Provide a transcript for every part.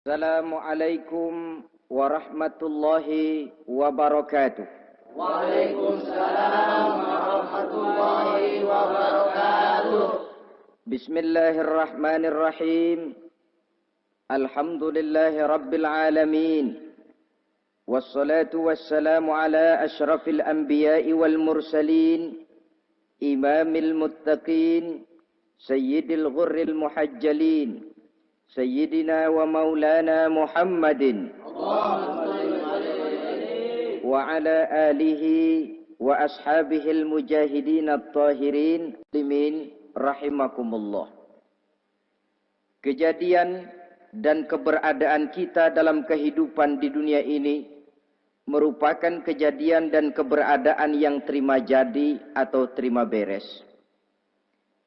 Assalamualaikum warahmatullahi wabarakatuh. Waalaikumsalam warahmatullahi wabarakatuh. Bismillahirrahmanirrahim. Alhamdulillahi rabbil alamin. Wassalatu wassalamu ala ashrafil anbiya'i wal mursalin, imamil muttaqin, sayyidil ghurril muhajjalin, Sayyidina wa maulana Muhammadin wa ala alihi wa ashabihil mujahidin at-tahirin limin rahimakumullah. Kejadian dan keberadaan kita dalam kehidupan di dunia ini merupakan kejadian dan keberadaan yang terima jadi atau terima beres.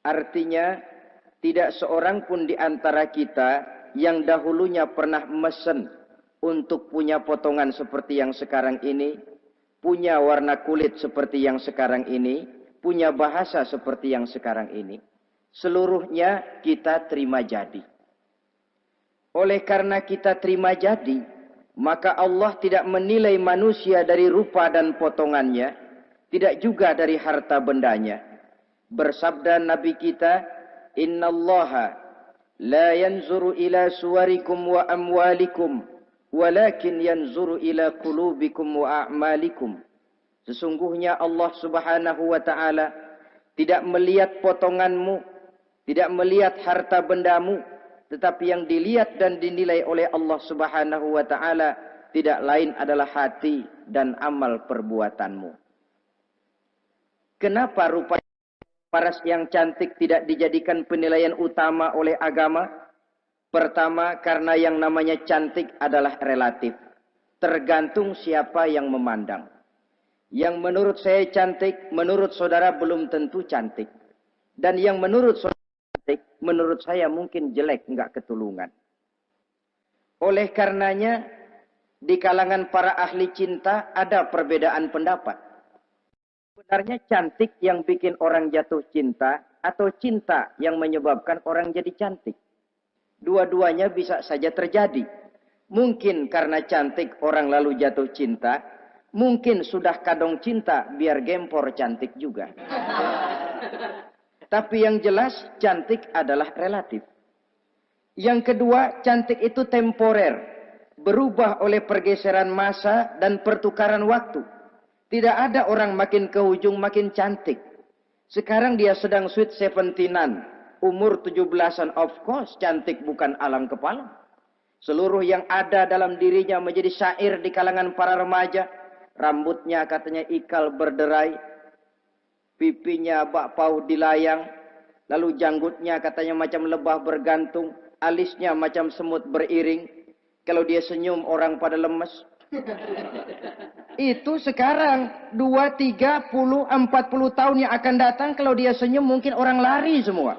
Artinya, tidak seorang pun di antara kita yang dahulunya pernah mesen untuk punya potongan seperti yang sekarang ini, punya warna kulit seperti yang sekarang ini, punya bahasa seperti yang sekarang ini. Seluruhnya kita terima jadi. Oleh karena kita terima jadi, maka Allah tidak menilai manusia dari rupa dan potongannya, tidak juga dari harta bendanya. Bersabda Nabi kita, Innallaha la yanzuru ila suwarikum wa amwalikum walakin yanzuru ila qulubikum wa a'malikum. Sesungguhnya Allah Subhanahu wa taala tidak melihat potonganmu, tidak melihat harta bendamu, tetapi yang dilihat dan dinilai oleh Allah Subhanahu wa taala tidak lain adalah hati dan amal perbuatanmu. Kenapa rupanya paras yang cantik tidak dijadikan penilaian utama oleh agama? Pertama, karena yang namanya cantik adalah relatif. Tergantung siapa yang memandang. Yang menurut saya cantik, menurut saudara belum tentu cantik. Dan yang menurut saudara cantik, menurut saya mungkin jelek, enggak ketulungan. Oleh karenanya, di kalangan para ahli cinta ada perbedaan pendapat. Sebenarnya cantik yang bikin orang jatuh cinta atau cinta yang menyebabkan orang jadi cantik. Dua-duanya bisa saja terjadi. Mungkin karena cantik orang lalu jatuh cinta, mungkin sudah kadong cinta biar gempor cantik juga. Tapi yang jelas cantik adalah relatif. Yang kedua, cantik itu temporer, berubah oleh pergeseran masa dan pertukaran waktu. Tidak ada orang makin ke ujung makin cantik. Sekarang dia sedang sweet 17-an. Umur 17-an, of course cantik bukan alang kepala. Seluruh yang ada dalam dirinya menjadi syair di kalangan para remaja. Rambutnya katanya ikal berderai. Pipinya bakpao dilayang. Lalu janggutnya katanya macam lebah bergantung. Alisnya macam semut beriring. Kalau dia senyum orang pada lemes. Itu sekarang 2, 30, 40 tahun yang akan datang kalau dia senyum mungkin orang lari semua.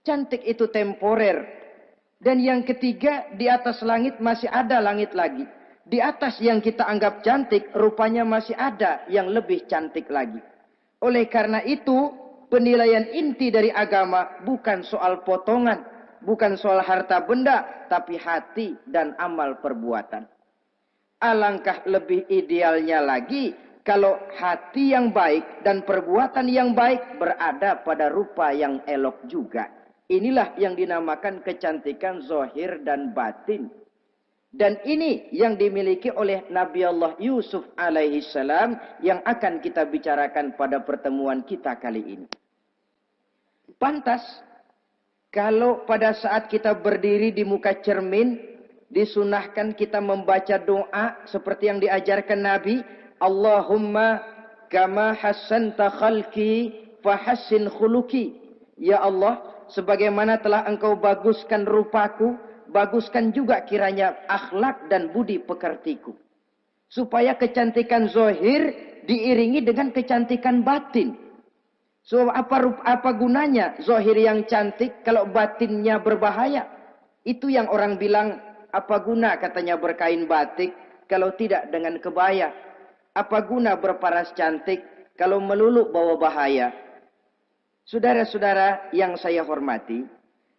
Cantik itu temporer. Dan yang ketiga, di atas langit masih ada langit lagi. Di atas yang kita anggap cantik, rupanya masih ada yang lebih cantik lagi. Oleh karena itu, penilaian inti dari agama bukan soal potongan, bukan soal harta benda, tapi hati dan amal perbuatan. Alangkah lebih idealnya lagi kalau hati yang baik dan perbuatan yang baik berada pada rupa yang elok juga. Inilah yang dinamakan kecantikan zahir dan batin. Dan ini yang dimiliki oleh Nabi Allah Yusuf alaihi salam yang akan kita bicarakan pada pertemuan kita kali ini. Pantas kalau pada saat kita berdiri di muka cermin, disunahkan kita membaca doa seperti yang diajarkan Nabi. Allahumma kama hassanta khalqi fahassin khuluki. Ya Allah, sebagaimana telah engkau baguskan rupaku, baguskan juga kiranya akhlak dan budi pekertiku. Supaya kecantikan zahir diiringi dengan kecantikan batin. So apa gunanya zahir yang cantik kalau batinnya berbahaya? Itu yang orang bilang, apa guna katanya berkain batik kalau tidak dengan kebaya? Apa guna berparas cantik kalau melulu bawa bahaya? Saudara-saudara yang saya hormati,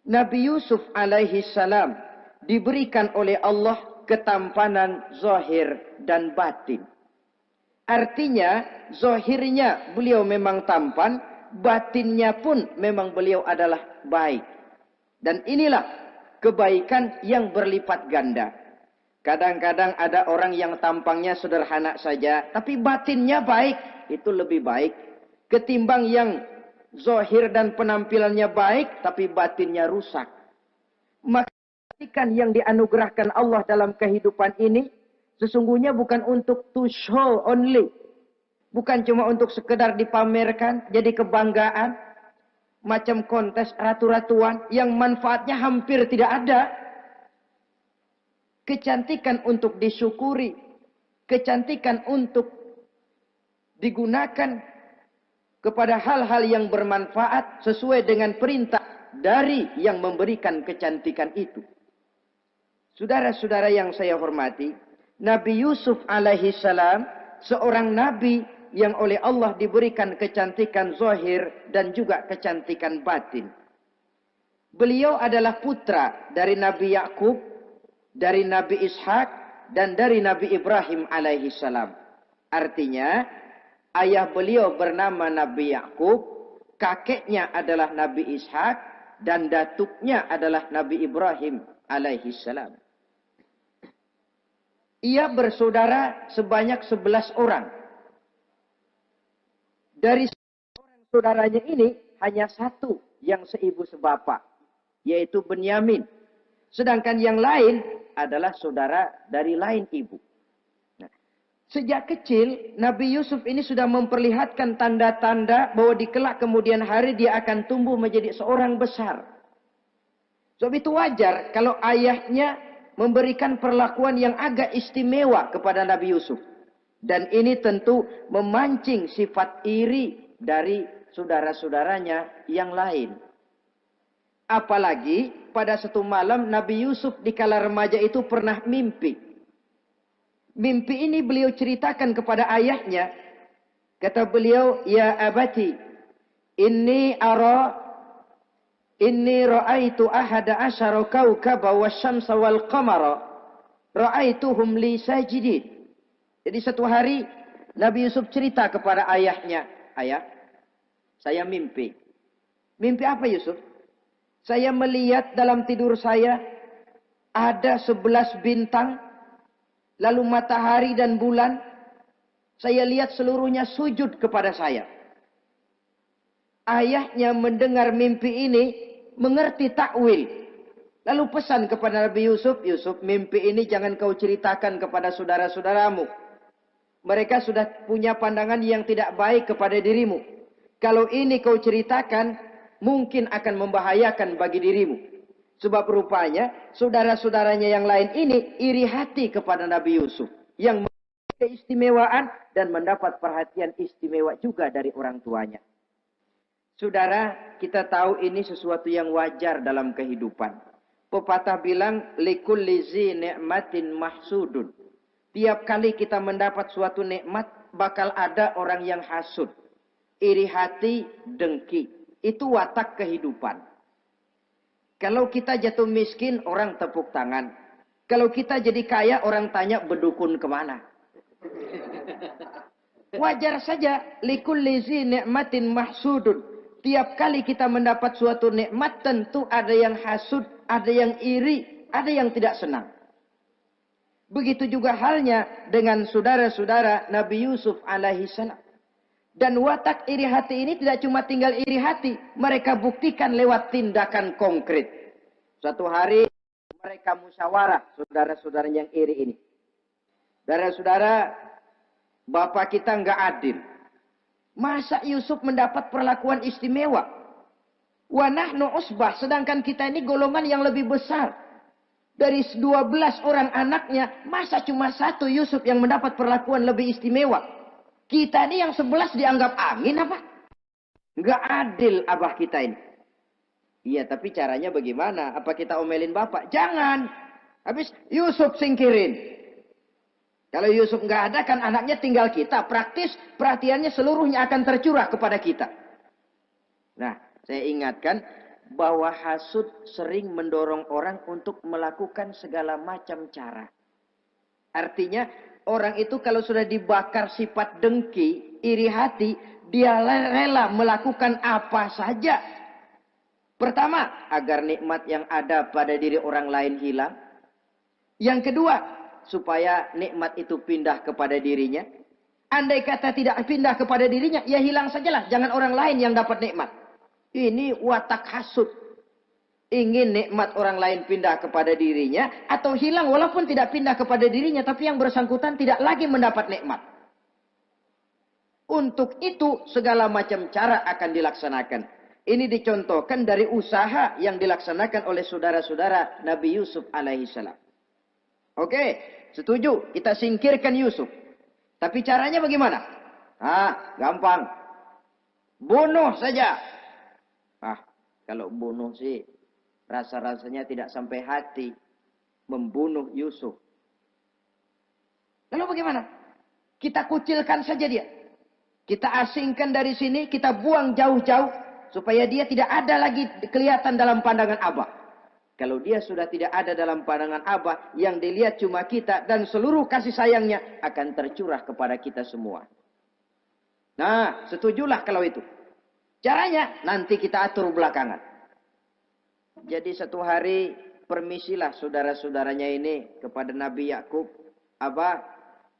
Nabi Yusuf alaihi salam diberikan oleh Allah ketampanan zahir dan batin. Artinya, zahirnya beliau memang tampan, batinnya pun memang beliau adalah baik. Dan inilah kebaikan yang berlipat ganda. Kadang-kadang ada orang yang tampangnya sederhana saja, tapi batinnya baik. Itu lebih baik ketimbang yang zahir dan penampilannya baik, tapi batinnya rusak. Maka kebaikan yang dianugerahkan Allah dalam kehidupan ini, sesungguhnya bukan untuk to show only. Bukan cuma untuk sekedar dipamerkan, jadi kebanggaan. Macam kontes ratu-ratuan yang manfaatnya hampir tidak ada. Kecantikan untuk disyukuri. Kecantikan untuk digunakan kepada hal-hal yang bermanfaat sesuai dengan perintah dari yang memberikan kecantikan itu. Saudara-saudara yang saya hormati, Nabi Yusuf alaihi salam seorang nabi yang oleh Allah diberikan kecantikan zahir dan juga kecantikan batin. Beliau adalah putra dari Nabi Yakub, dari Nabi Ishak, dan dari Nabi Ibrahim alaihi salam. Artinya, ayah beliau bernama Nabi Yakub, kakeknya adalah Nabi Ishak, dan datuknya adalah Nabi Ibrahim alaihi salam. Ia bersaudara sebanyak 11 orang. Dari orang saudaranya ini hanya satu yang seibu sebapak, yaitu Benyamin. Sedangkan yang lain adalah saudara dari lain ibu. Nah, sejak kecil Nabi Yusuf ini sudah memperlihatkan tanda-tanda bahwa di kelak kemudian hari dia akan tumbuh menjadi seorang besar. Sebab itu wajar kalau ayahnya memberikan perlakuan yang agak istimewa kepada Nabi Yusuf. Dan ini tentu memancing sifat iri dari saudara-saudaranya yang lain. Apalagi pada satu malam Nabi Yusuf di kala remaja itu pernah mimpi. Mimpi ini beliau ceritakan kepada ayahnya. Kata beliau, "Ya abati, inni ra'aitu ahada asyara kawkaba wasyamsa wal qamara ra'aituhum li sajidin." Jadi satu hari Nabi Yusuf cerita kepada ayahnya, "Ayah, saya mimpi." Mimpi apa Yusuf? "Saya melihat dalam tidur saya ada 11 bintang, lalu matahari dan bulan. Saya lihat seluruhnya sujud kepada saya." Ayahnya mendengar mimpi ini, mengerti takwil. Lalu pesan kepada Nabi Yusuf, "Yusuf, mimpi ini jangan kau ceritakan kepada saudara-saudaramu. Mereka sudah punya pandangan yang tidak baik kepada dirimu. Kalau ini kau ceritakan, mungkin akan membahayakan bagi dirimu." Sebab rupanya, saudara-saudaranya yang lain ini iri hati kepada Nabi Yusuf. Yang memiliki keistimewaan dan mendapat perhatian istimewa juga dari orang tuanya. Saudara, kita tahu ini sesuatu yang wajar dalam kehidupan. Pepatah bilang, "Likulli zi ni'matin mahsudun." Tiap kali kita mendapat suatu nikmat, bakal ada orang yang hasud. Iri hati, dengki. Itu watak kehidupan. Kalau kita jatuh miskin, orang tepuk tangan. Kalau kita jadi kaya, orang tanya berdukun kemana. Wajar saja. Likulli zi ni'matin mahsudun. Tiap kali kita mendapat suatu nikmat, tentu ada yang hasud, ada yang iri, ada yang tidak senang. Begitu juga halnya dengan saudara-saudara Nabi Yusuf alaihi salam. Dan watak iri hati ini tidak cuma tinggal iri hati. Mereka buktikan lewat tindakan konkret. Suatu hari mereka musyawarah, saudara-saudara yang iri ini. Saudara-saudara, bapak kita nggak adil. Masa Yusuf mendapat perlakuan istimewa? Wa nahnu usbah, sedangkan kita ini golongan yang lebih besar. Dari 12 orang anaknya, masa cuma satu Yusuf yang mendapat perlakuan lebih istimewa? Kita ini yang 11 dianggap angin apa? Nggak adil abah kita ini. Iya, tapi caranya bagaimana? Apa kita omelin bapak? Jangan. Habis Yusuf singkirin. Kalau Yusuf nggak ada, kan anaknya tinggal kita. Praktis perhatiannya seluruhnya akan tercurah kepada kita. Nah, saya ingatkan, bahwa hasud sering mendorong orang untuk melakukan segala macam cara. Artinya, orang itu kalau sudah dibakar sifat dengki, iri hati, dia rela melakukan apa saja. Pertama, agar nikmat yang ada pada diri orang lain hilang. Yang kedua, supaya nikmat itu pindah kepada dirinya. Andai kata tidak pindah kepada dirinya, ya hilang sajalah. Jangan orang lain yang dapat nikmat. Ini watak hasud. Ingin nikmat orang lain pindah kepada dirinya, atau hilang walaupun tidak pindah kepada dirinya, tapi yang bersangkutan tidak lagi mendapat nikmat. Untuk itu segala macam cara akan dilaksanakan. Ini dicontohkan dari usaha yang dilaksanakan oleh saudara-saudara Nabi Yusuf alaihissalam. Oke, setuju, kita singkirkan Yusuf. Tapi caranya bagaimana? Gampang. Bunuh saja. Kalau bunuh sih, rasa-rasanya tidak sampai hati membunuh Yusuf. Lalu bagaimana? Kita kucilkan saja dia. Kita asingkan dari sini, kita buang jauh-jauh, supaya dia tidak ada lagi kelihatan dalam pandangan Abah. Kalau dia sudah tidak ada dalam pandangan Abah, yang dilihat cuma kita, dan seluruh kasih sayangnya akan tercurah kepada kita semua. Nah, setujulah kalau itu. Caranya nanti kita atur belakangan. Jadi satu hari permisilah saudara-saudaranya ini kepada Nabi Yakub. Abah,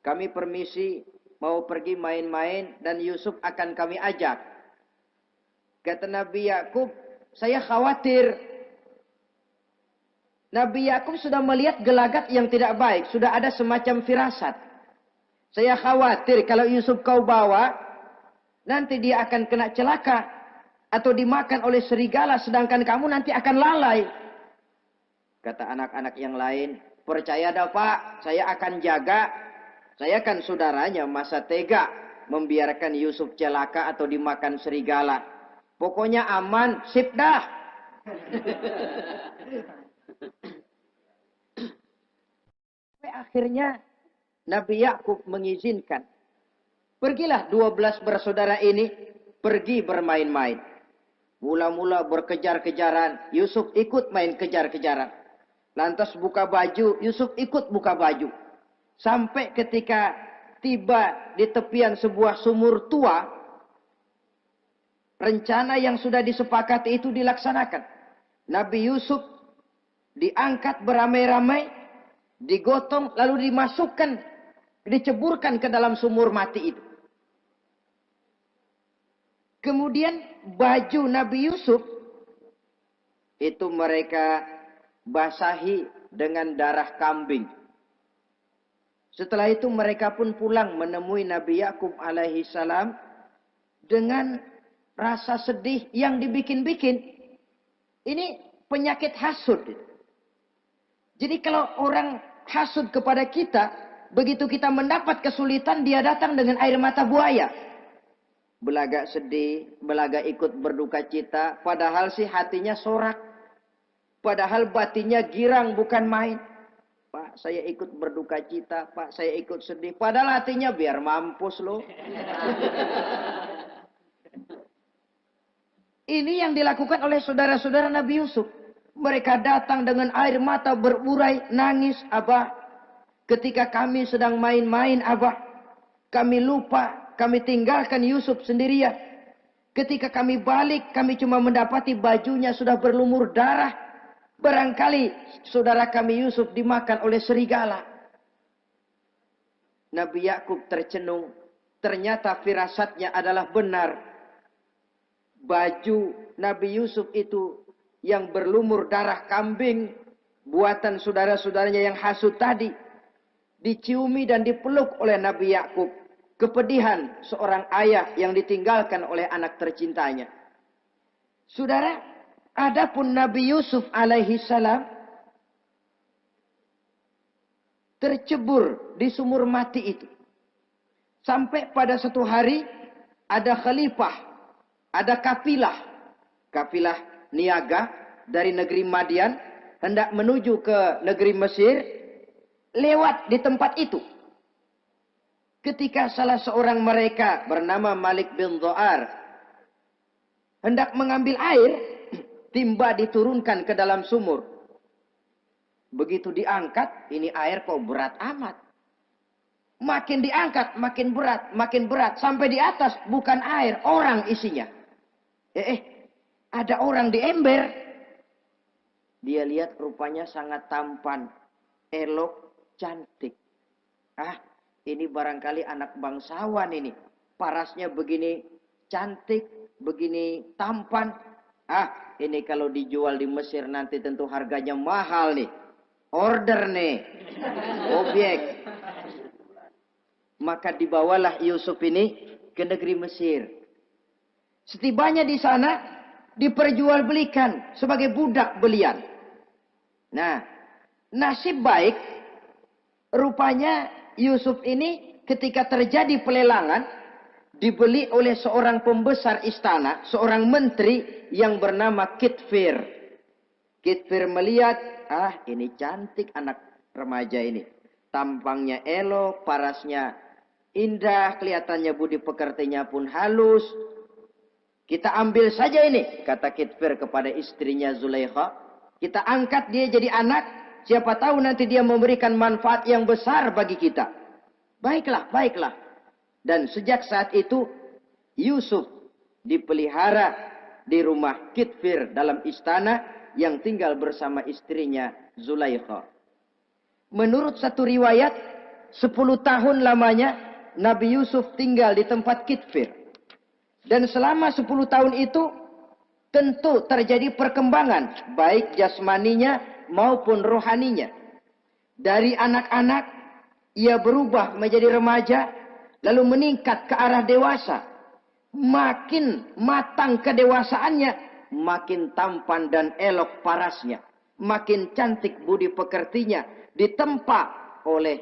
kami permisi mau pergi main-main dan Yusuf akan kami ajak. Kata Nabi Yakub, saya khawatir. Nabi Yakub sudah melihat gelagat yang tidak baik. Sudah ada semacam firasat. Saya khawatir kalau Yusuf kau bawa, nanti dia akan kena celaka. Atau dimakan oleh serigala, sedangkan kamu nanti akan lalai. Kata anak-anak yang lain, percaya dah Pak, saya akan jaga. Saya kan saudaranya, masa tega membiarkan Yusuf celaka atau dimakan serigala. Pokoknya aman, sip dah. Akhirnya Nabi Yakub mengizinkan. Pergilah 12 bersaudara ini pergi bermain-main. Mula-mula berkejar-kejaran, Yusuf ikut main kejar-kejaran. Lantas buka baju, Yusuf ikut buka baju. Sampai ketika tiba di tepian sebuah sumur tua, rencana yang sudah disepakati itu dilaksanakan. Nabi Yusuf diangkat beramai-ramai, digotong, lalu dimasukkan, diceburkan ke dalam sumur mati itu. Kemudian baju Nabi Yusuf itu mereka basahi dengan darah kambing. Setelah itu mereka pun pulang menemui Nabi Yakub alaihi salam dengan rasa sedih yang dibikin-bikin. Ini penyakit hasud. Jadi kalau orang hasud kepada kita, begitu kita mendapat kesulitan, dia datang dengan air mata buaya. Belagak sedih, belagak ikut berduka cita, padahal sih hatinya sorak. Padahal batinnya girang bukan main. Pak, saya ikut berduka cita, Pak, saya ikut sedih. Padahal hatinya biar mampus loh. Ini yang dilakukan oleh saudara-saudara Nabi Yusuf. Mereka datang dengan air mata berurai, nangis, Abah. Ketika kami sedang main-main, Abah, kami lupa. Kami tinggalkan Yusuf sendirian. Ketika kami balik, kami cuma mendapati bajunya sudah berlumur darah. Barangkali saudara kami Yusuf dimakan oleh serigala. Nabi Yakub tercenung. Ternyata firasatnya adalah benar. Baju Nabi Yusuf itu yang berlumur darah kambing, buatan saudara-saudaranya yang hasud tadi, diciumi dan dipeluk oleh Nabi Yakub. Kepedihan seorang ayah yang ditinggalkan oleh anak tercintanya. Saudara, adapun Nabi Yusuf alaihi salam tercebur di sumur mati itu. Sampai pada satu hari ada khalifah, ada kafilah niaga dari negeri Madian hendak menuju ke negeri Mesir, lewat di tempat itu. Ketika salah seorang mereka bernama Malik bin Dho'ar hendak mengambil air, timba diturunkan ke dalam sumur. Begitu diangkat, ini air kok berat amat. Makin diangkat, makin berat. Sampai di atas, bukan air, orang isinya. Ada orang di ember. Dia lihat rupanya sangat tampan, elok, cantik. Ini barangkali anak bangsawan ini. Parasnya begini cantik, begini tampan. Ini kalau dijual di Mesir nanti tentu harganya mahal nih. Order nih. Objek. Maka dibawalah Yusuf ini ke negeri Mesir. Setibanya di sana diperjualbelikan sebagai budak belian. Nah, nasib baik rupanya Yusuf ini ketika terjadi pelelangan dibeli oleh seorang pembesar istana, seorang menteri yang bernama Kitfir. Kitfir melihat, ini cantik anak remaja ini. Tampangnya elok, parasnya indah, kelihatannya budi pekertinya pun halus. Kita ambil saja ini, kata Kitfir kepada istrinya Zulaikha. Kita angkat dia jadi anak, siapa tahu nanti dia memberikan manfaat yang besar bagi kita. Baiklah, baiklah. Dan sejak saat itu, Yusuf dipelihara di rumah Kitfir dalam istana yang tinggal bersama istrinya Zulaikha. Menurut satu riwayat, 10 tahun lamanya Nabi Yusuf tinggal di tempat Kitfir. Dan selama 10 tahun itu, tentu terjadi perkembangan, baik jasmaninya maupun rohaninya. Dari anak-anak, ia berubah menjadi remaja, lalu meningkat ke arah dewasa. Makin matang kedewasaannya, makin tampan dan elok parasnya. Makin cantik budi pekertinya, ditempa oleh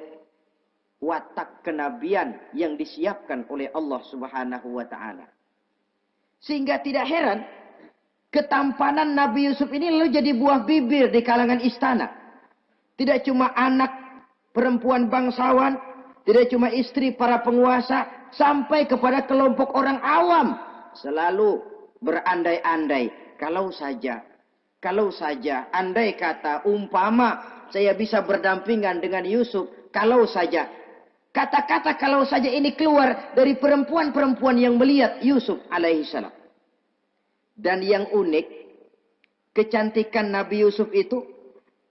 watak kenabian yang disiapkan oleh Allah Subhanahu wa Ta'ala. Sehingga tidak heran, ketampanan Nabi Yusuf ini lalu jadi buah bibir di kalangan istana. Tidak cuma anak perempuan bangsawan, tidak cuma istri para penguasa, sampai kepada kelompok orang awam selalu berandai-andai. Kalau saja, andai kata umpama saya bisa berdampingan dengan Yusuf, kalau saja. Kata-kata kalau saja ini keluar dari perempuan-perempuan yang melihat Yusuf alaihissalam. Dan yang unik, kecantikan Nabi Yusuf itu,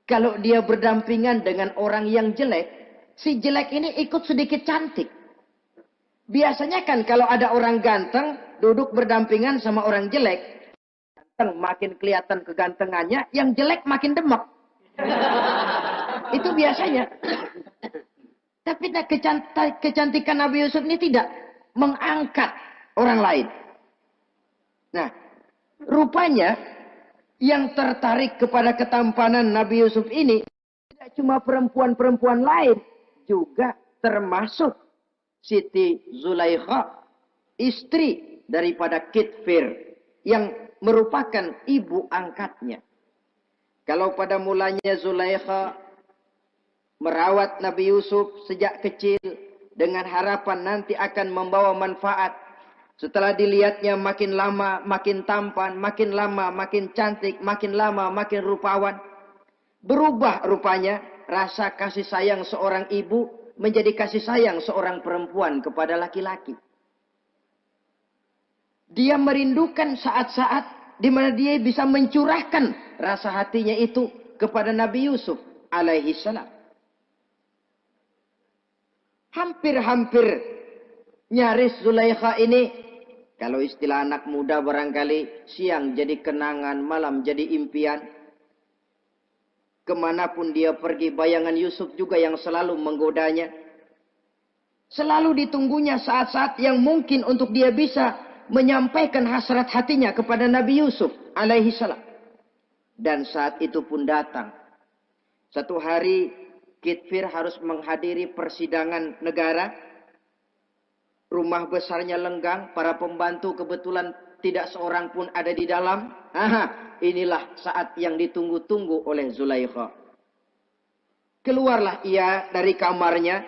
kalau dia berdampingan dengan orang yang jelek, si jelek ini ikut sedikit cantik. Biasanya kan kalau ada orang ganteng, duduk berdampingan sama orang jelek, ganteng makin kelihatan kegantengannya, yang jelek makin demek. Itu biasanya. Tapi kecantikan Nabi Yusuf ini tidak mengangkat orang lain. Nah, rupanya yang tertarik kepada ketampanan Nabi Yusuf ini tidak cuma perempuan-perempuan lain, juga termasuk Siti Zulaikha, istri daripada Kitfir, yang merupakan ibu angkatnya. Kalau pada mulanya Zulaikha merawat Nabi Yusuf sejak kecil dengan harapan nanti akan membawa manfaat. Setelah dilihatnya makin lama makin tampan, makin lama makin cantik, makin lama makin rupawan. Berubah rupanya rasa kasih sayang seorang ibu menjadi kasih sayang seorang perempuan kepada laki-laki. Dia merindukan saat-saat di mana dia bisa mencurahkan rasa hatinya itu kepada Nabi Yusuf alaihi salam. Hampir-hampir nyaris Zulaikha ini, kalau istilah anak muda barangkali, siang jadi kenangan, malam jadi impian. Kemanapun dia pergi, bayangan Yusuf juga yang selalu menggodanya. Selalu ditunggunya saat-saat yang mungkin untuk dia bisa menyampaikan hasrat hatinya kepada Nabi Yusuf alaihi salam. Dan saat itu pun datang. Satu hari Kitfir harus menghadiri persidangan negara. Rumah besarnya lenggang, para pembantu kebetulan tidak seorang pun ada di dalam. Inilah saat yang ditunggu-tunggu oleh Zulaikha. Keluarlah ia dari kamarnya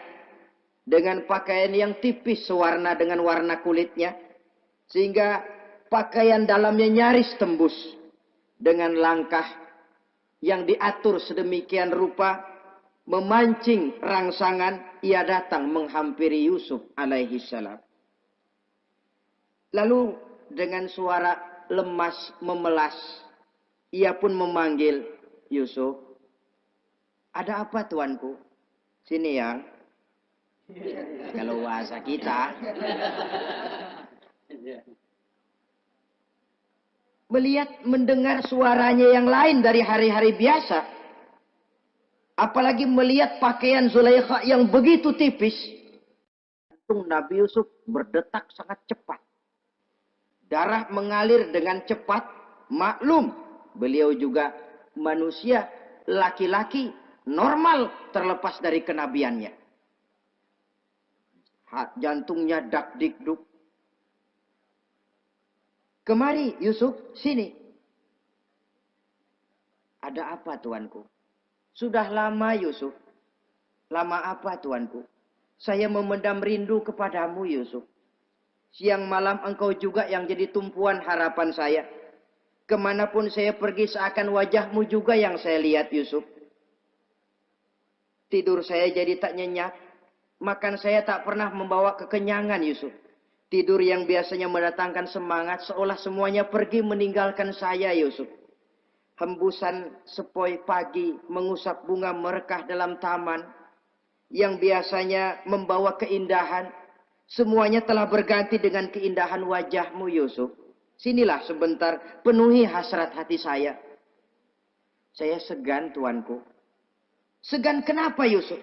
dengan pakaian yang tipis sewarna dengan warna kulitnya, sehingga pakaian dalamnya nyaris tembus. dengan langkah yang diatur sedemikian rupa, memancing rangsangan, ia datang menghampiri Yusuf alaihi salam. Lalu dengan suara lemas memelas, ia pun memanggil Yusuf. Ada apa tuanku? Sini yang. Kalau bahasa kita. Melihat mendengar suaranya yang lain dari hari-hari biasa. Apalagi melihat pakaian Zulaikha yang begitu tipis. Jantung Nabi Yusuf berdetak sangat cepat. Darah mengalir dengan cepat. Maklum, beliau juga manusia, laki-laki, normal terlepas dari kenabiannya. Jantungnya dak dikduk. Kemari Yusuf, sini. Ada apa tuanku? Sudah lama Yusuf. Lama apa tuanku? Saya memendam rindu kepadamu Yusuf. Siang malam engkau juga yang jadi tumpuan harapan saya. Kemanapun saya pergi seakan wajahmu juga yang saya lihat Yusuf. Tidur saya jadi tak nyenyak. Makan saya tak pernah membawa kekenyangan Yusuf. Tidur yang biasanya mendatangkan semangat seolah semuanya pergi meninggalkan saya Yusuf. Hembusan sepoi pagi mengusap bunga merekah dalam taman. Yang biasanya membawa keindahan. Semuanya telah berganti dengan keindahan wajahmu Yusuf. Sinilah sebentar penuhi hasrat hati saya. Saya segan tuanku. Segan kenapa Yusuf?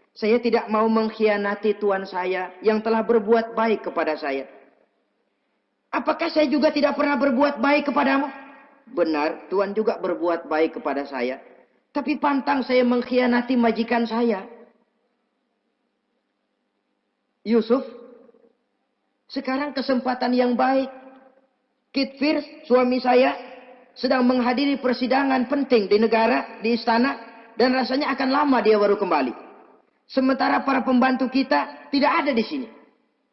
Saya tidak mau mengkhianati tuan saya yang telah berbuat baik kepada saya. Apakah saya juga tidak pernah berbuat baik kepadamu? Benar, tuan juga berbuat baik kepada saya. Tapi pantang saya mengkhianati majikan saya. Yusuf, sekarang kesempatan yang baik. Kit Fir, suami saya, sedang menghadiri persidangan penting di negara, di istana. Dan rasanya akan lama dia baru kembali. Sementara para pembantu kita tidak ada di sini.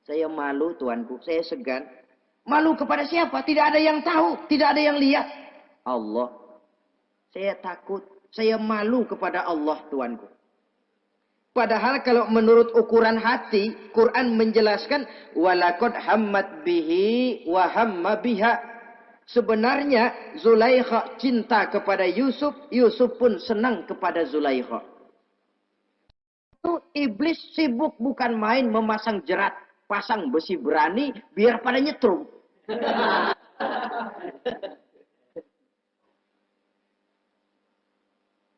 Saya malu tuanku, saya segan. Malu kepada siapa? Tidak ada yang tahu, tidak ada yang lihat. Allah. Saya takut, saya malu kepada Allah tuanku. Padahal kalau menurut ukuran hati, Quran menjelaskan walaqad hammat bihi wa hamma biha. Sebenarnya Zulaikha cinta kepada Yusuf, Yusuf pun senang kepada Zulaikha. Itu iblis sibuk bukan main memasang jerat, pasang besi berani biar pada nyetrum.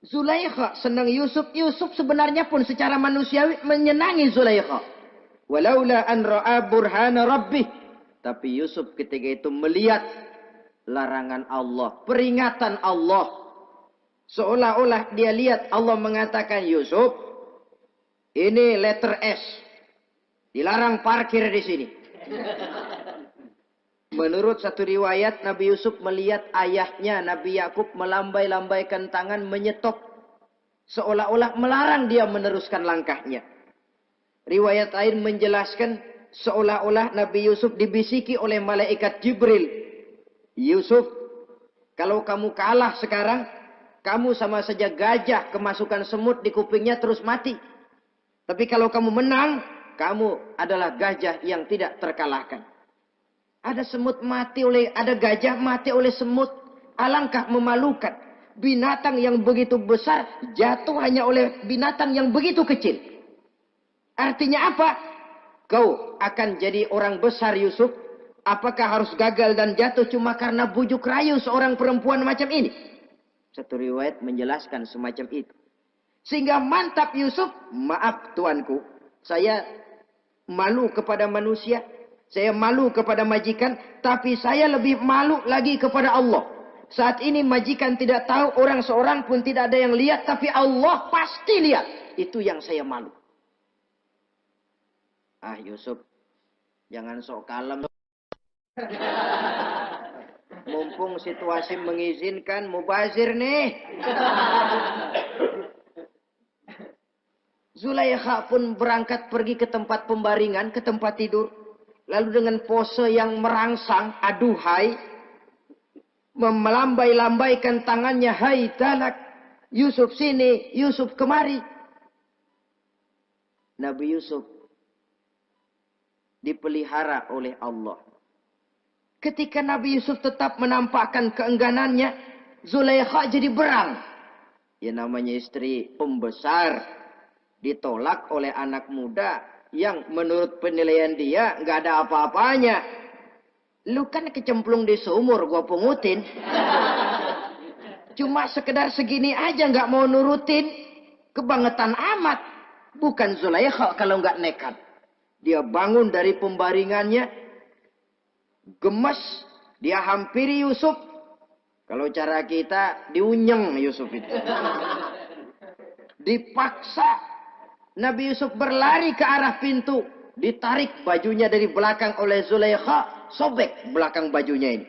Zulaikha senang Yusuf. Yusuf sebenarnya pun secara manusiawi menyenangi Zulaikha. Walaula an ra'a burhana rabbih. Tapi Yusuf ketika itu melihat larangan Allah, peringatan Allah. Seolah-olah dia lihat Allah mengatakan, Yusuf, ini letter S. Dilarang parkir di sini. Menurut satu riwayat, Nabi Yusuf melihat ayahnya, Nabi Yakub melambai-lambaikan tangan menyetop. Seolah-olah melarang dia meneruskan langkahnya. Riwayat lain menjelaskan, seolah-olah Nabi Yusuf dibisiki oleh malaikat Jibril. Yusuf, kalau kamu kalah sekarang, kamu sama saja gajah kemasukan semut di kupingnya terus mati. Tapi kalau kamu menang, kamu adalah gajah yang tidak terkalahkan. Ada semut mati oleh, ada gajah mati oleh semut. Alangkah memalukan. Binatang yang begitu besar jatuh hanya oleh binatang yang begitu kecil. Artinya apa? Kau akan jadi orang besar Yusuf. Apakah harus gagal dan jatuh cuma karena bujuk rayu seorang perempuan macam ini? Satu riwayat menjelaskan semacam itu. Sehingga mantap Yusuf, maaf tuanku. Saya malu kepada manusia. Saya malu kepada majikan, tapi saya lebih malu lagi kepada Allah. Saat ini majikan tidak tahu, orang seorang pun tidak ada yang lihat, tapi Allah pasti lihat. Itu yang saya malu. Ah Yusuf, jangan sok kalem. Mumpung situasi mengizinkan, mubazir nih. Zulaikha pun berangkat pergi ke tempat pembaringan, ke tempat tidur. Lalu dengan pose yang merangsang, aduhai, melambai-lambaikan tangannya, hai talak, Yusuf sini, Yusuf kemari. Nabi Yusuf dipelihara oleh Allah. Ketika Nabi Yusuf tetap menampakkan keengganannya, Zulaikha jadi berang. Ya namanya istri pembesar, ditolak oleh anak muda yang menurut penilaian dia nggak ada apa-apanya. Lu kan kecemplung di sumur, gua pungutin. Cuma sekedar segini aja nggak mau nurutin, kebangetan amat. Bukan Zulaikha kalau nggak nekat. Dia bangun dari pembaringannya, gemes, dia hampiri Yusuf. Kalau cara kita, diunyeng Yusuf itu. Dipaksa. Nabi Yusuf berlari ke arah pintu. Ditarik bajunya dari belakang oleh Zulaikha. Sobek belakang bajunya ini.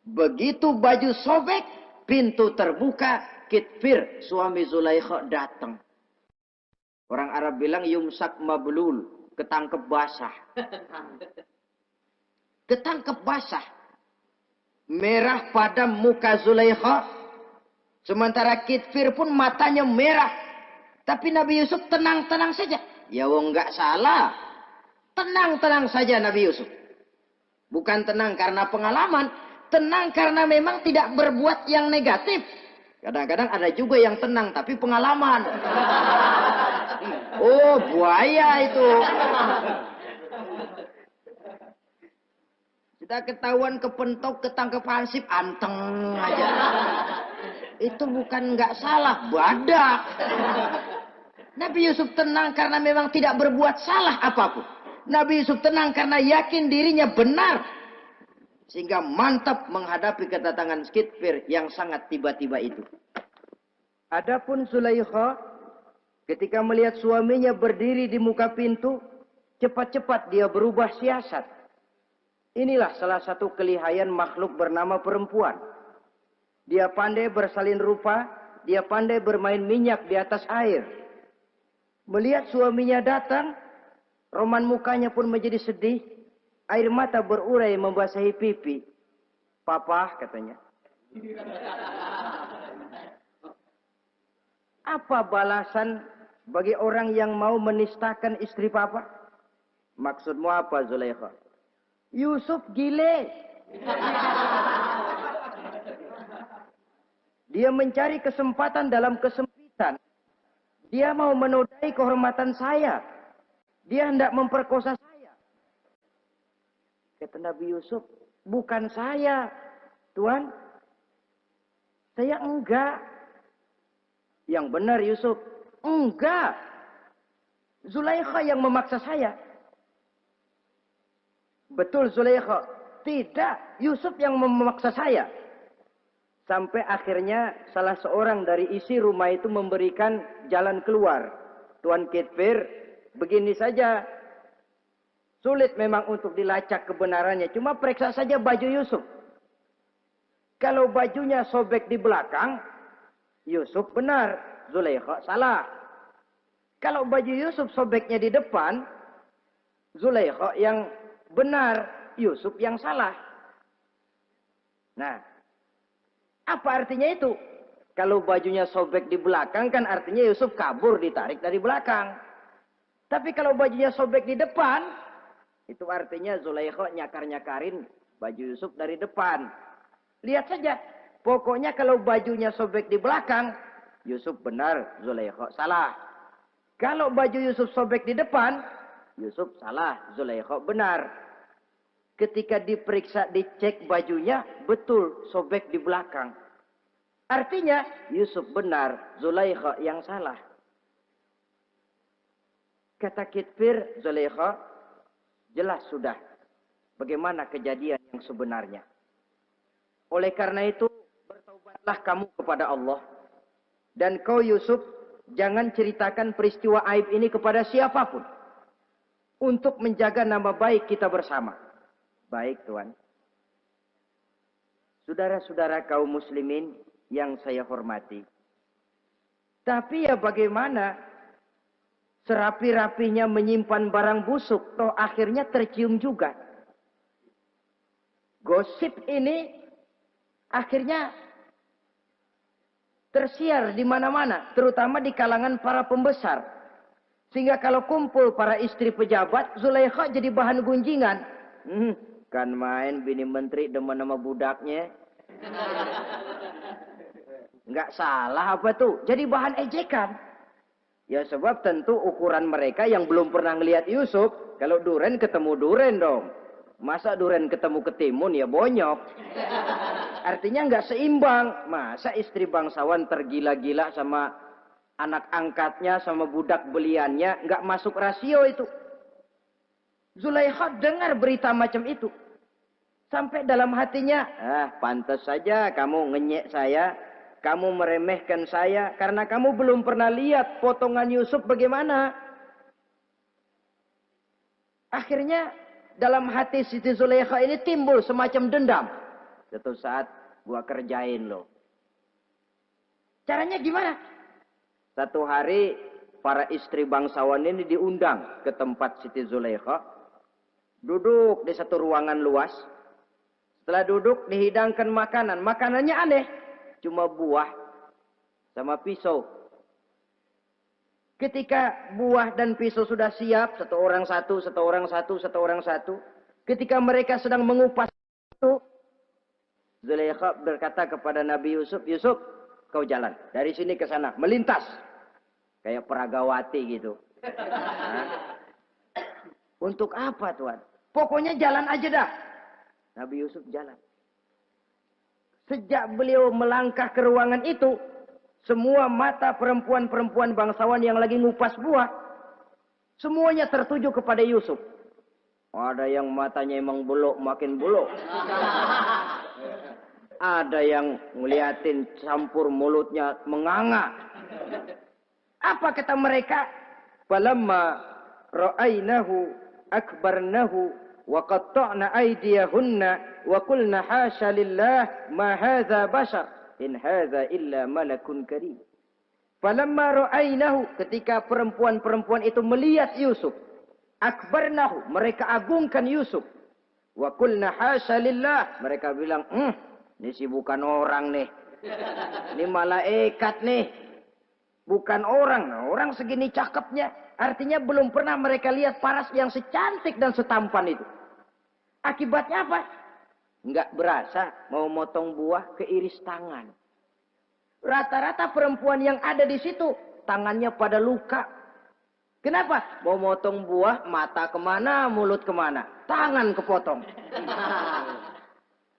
Begitu baju sobek, pintu terbuka. Kitfir, suami Zulaikha datang. Orang Arab bilang yumsak mablul. Ketangkep basah. Ketangkep basah. Merah padam muka Zulaikha. Sementara Kitfir pun matanya merah. Tapi Nabi Yusuf tenang-tenang saja. Ya wong nggak salah. Tenang-tenang saja Nabi Yusuf. Bukan tenang karena pengalaman. Tenang karena memang tidak berbuat yang negatif. Kadang-kadang ada juga yang tenang tapi pengalaman. Oh, buaya itu. Kita ketahuan kepentok, ketangkep hansip, anteng aja. Itu bukan nggak salah, badak. Nabi Yusuf tenang karena memang tidak berbuat salah apapun. Nabi Yusuf tenang karena yakin dirinya benar. Sehingga mantap menghadapi kedatangan Kitfir yang sangat tiba-tiba itu. Adapun Zulaikha, ketika melihat suaminya berdiri di muka pintu, cepat-cepat dia berubah siasat. Inilah salah satu kelihayan makhluk bernama perempuan. Dia pandai bersalin rupa, dia pandai bermain minyak di atas air. Melihat suaminya datang, roman mukanya pun menjadi sedih. Air mata berurai membasahi pipi. Papa, katanya. Apa balasan bagi orang yang mau menistakan istri papa? Maksudmu apa, Zulaikha? Yusuf gile. Dia mencari kesempatan dalam kesempitan. Dia mau menodai kehormatan saya. Dia hendak memperkosa saya. Kata Nabi Yusuf, bukan saya, Tuan. Saya enggak. Yang benar Yusuf, enggak. Zulaikha yang memaksa saya. Betul Zulaikha, tidak. Yusuf yang memaksa saya. Sampai akhirnya salah seorang dari isi rumah itu memberikan jalan keluar. Tuan Kitfir, begini saja. Sulit memang untuk dilacak kebenarannya. Cuma periksa saja baju Yusuf. Kalau bajunya sobek di belakang, Yusuf benar. Zulaikha salah. Kalau baju Yusuf sobeknya di depan, Zulaikha yang benar. Yusuf yang salah. Nah, apa artinya itu? Kalau bajunya sobek di belakang kan artinya Yusuf kabur ditarik dari belakang. Tapi kalau bajunya sobek di depan, itu artinya Zulaikha nyakar-nyakarin baju Yusuf dari depan. Lihat saja. Pokoknya kalau bajunya sobek di belakang, Yusuf benar, Zulaikha salah. Kalau baju Yusuf sobek di depan, Yusuf salah, Zulaikha benar. Ketika diperiksa, dicek bajunya, betul sobek di belakang. Artinya Yusuf benar, Zulaikha yang salah. Kata Kitfir, Zulaikha, jelas sudah bagaimana kejadian yang sebenarnya. Oleh karena itu, bertaubatlah kamu kepada Allah. Dan kau Yusuf, jangan ceritakan peristiwa aib ini kepada siapapun. Untuk menjaga nama baik kita bersama. Baik Tuan. Saudara-saudara kaum muslimin yang saya hormati. Tapi ya bagaimana? Serapi-rapinya menyimpan barang busuk, toh akhirnya tercium juga. Gosip ini akhirnya tersiar di mana-mana, terutama di kalangan para pembesar. Sehingga kalau kumpul para istri pejabat, Zulaikha jadi bahan gunjingan. Kan main bini menteri demen sama budaknya. Nggak salah apa tuh? Jadi bahan ejekan. Ya sebab tentu ukuran mereka yang belum pernah ngelihat Yusuf, kalau duren ketemu duren dong. Masa duren ketemu ketimun ya bonyok. Artinya nggak seimbang. Masa istri bangsawan tergila-gila sama anak angkatnya, sama budak beliannya, nggak masuk rasio itu. Zulaikha dengar berita macam itu. Sampai dalam hatinya, pantas saja kamu ngenyek saya. Kamu meremehkan saya karena kamu belum pernah lihat potongan Yusuf bagaimana. Akhirnya dalam hati Siti Zulaikha ini timbul semacam dendam. Suatu saat gua kerjain lo. Caranya gimana? Satu hari para istri bangsawan ini diundang ke tempat Siti Zulaikha. Duduk di satu ruangan luas. Setelah duduk dihidangkan makanan. Makanannya aneh. Cuma buah sama pisau. Ketika buah dan pisau sudah siap, satu orang satu. Ketika mereka sedang mengupas itu, Zulaikha berkata kepada Nabi Yusuf, Yusuf, kau jalan dari sini ke sana, melintas. Kayak peragawati gitu. Untuk apa Tuhan? Pokoknya jalan aja dah. Nabi Yusuf jalan. Sejak beliau melangkah ke ruangan itu, semua mata perempuan-perempuan bangsawan yang lagi ngupas buah, semuanya tertuju kepada Yusuf. Ada yang matanya emang buluk, makin buluk. Ada yang ngeliatin campur mulutnya menganga. Apa kata mereka? Falamma ra'ainahu akbarnahu wa qatta'na aydiyahunna wa qulna hasya lillah ma hadza bashar in hadza illa malakun karim. Falamma ra'ainahu, ketika perempuan-perempuan itu melihat Yusuf, akbarnahu, mereka agungkan Yusuf. Wa qulna hasya lillah, mereka bilang, ini sih bukan orang nih. Ini malaikat nih. Bukan orang. Nah, orang segini cakepnya. Artinya belum pernah mereka lihat paras yang secantik dan setampan itu. Akibatnya apa? Nggak berasa mau motong buah keiris tangan. Rata-rata perempuan yang ada di situ tangannya pada luka. Kenapa? Mau motong buah, mata kemana, mulut kemana, tangan kepotong.